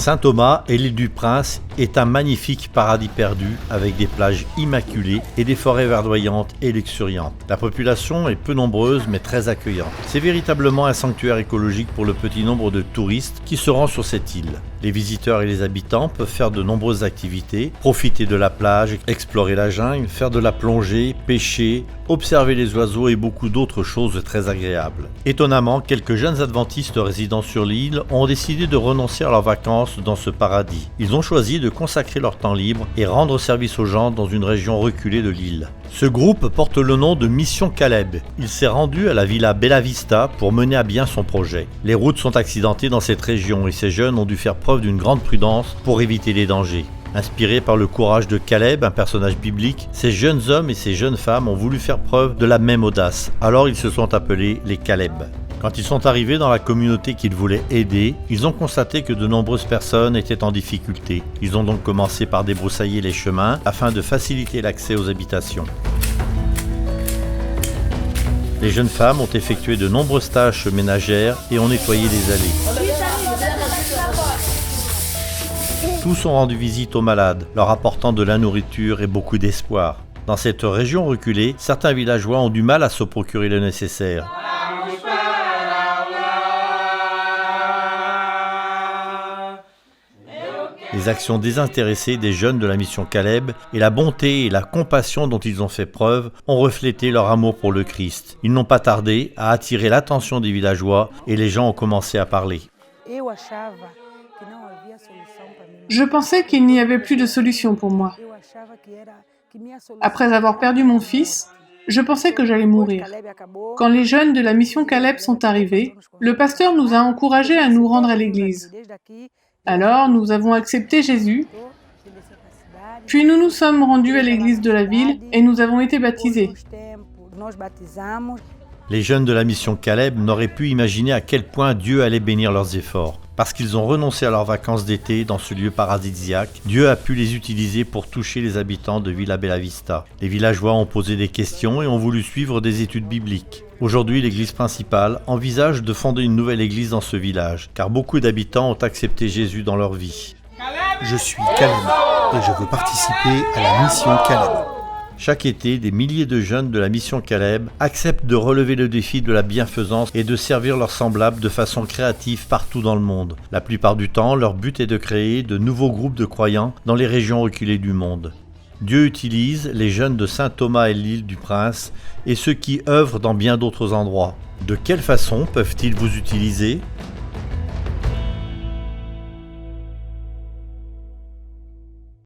Saint-Thomas et l'île du Prince est un magnifique paradis perdu avec des plages immaculées et des forêts verdoyantes et luxuriantes. La population est peu nombreuse mais très accueillante. C'est véritablement un sanctuaire écologique pour le petit nombre de touristes qui se rendent sur cette île. Les visiteurs et les habitants peuvent faire de nombreuses activités, profiter de la plage, explorer la jungle, faire de la plongée, pêcher, observer les oiseaux et beaucoup d'autres choses très agréables. Étonnamment, quelques jeunes adventistes résidant sur l'île ont décidé de renoncer à leurs vacances dans ce paradis. Ils ont choisi de consacrer leur temps libre et rendre service aux gens dans une région reculée de l'île. Ce groupe porte le nom de Mission Caleb. Il s'est rendu à la villa Bella Vista pour mener à bien son projet. Les routes sont accidentées dans cette région et ces jeunes ont dû faire preuve d'une grande prudence pour éviter les dangers. Inspirés par le courage de Caleb, un personnage biblique, ces jeunes hommes et ces jeunes femmes ont voulu faire preuve de la même audace. Alors ils se sont appelés les Caleb. Quand ils sont arrivés dans la communauté qu'ils voulaient aider, ils ont constaté que de nombreuses personnes étaient en difficulté. Ils ont donc commencé par débroussailler les chemins afin de faciliter l'accès aux habitations. Les jeunes femmes ont effectué de nombreuses tâches ménagères et ont nettoyé les allées. Tous ont rendu visite aux malades, leur apportant de la nourriture et beaucoup d'espoir. Dans cette région reculée, certains villageois ont du mal à se procurer le nécessaire. Les actions désintéressées des jeunes de la mission Caleb et la bonté et la compassion dont ils ont fait preuve ont reflété leur amour pour le Christ. Ils n'ont pas tardé à attirer l'attention des villageois et les gens ont commencé à parler. Je pensais qu'il n'y avait plus de solution pour moi. Après avoir perdu mon fils, je pensais que j'allais mourir. Quand les jeunes de la mission Caleb sont arrivés, le pasteur nous a encouragés à nous rendre à l'église. Alors, nous avons accepté Jésus, puis nous nous sommes rendus à l'église de la ville et nous avons été baptisés. Les jeunes de la mission Caleb n'auraient pu imaginer à quel point Dieu allait bénir leurs efforts. Parce qu'ils ont renoncé à leurs vacances d'été dans ce lieu paradisiaque, Dieu a pu les utiliser pour toucher les habitants de Villa Bella Vista. Les villageois ont posé des questions et ont voulu suivre des études bibliques. Aujourd'hui, l'église principale envisage de fonder une nouvelle église dans ce village, car beaucoup d'habitants ont accepté Jésus dans leur vie. Je suis Caleb et je veux participer à la mission Caleb. Chaque été, des milliers de jeunes de la mission Caleb acceptent de relever le défi de la bienfaisance et de servir leurs semblables de façon créative partout dans le monde. La plupart du temps, leur but est de créer de nouveaux groupes de croyants dans les régions reculées du monde. Dieu utilise les jeunes de Saint-Thomas et l'île du Prince et ceux qui œuvrent dans bien d'autres endroits. De quelle façon peuvent-ils vous utiliser ?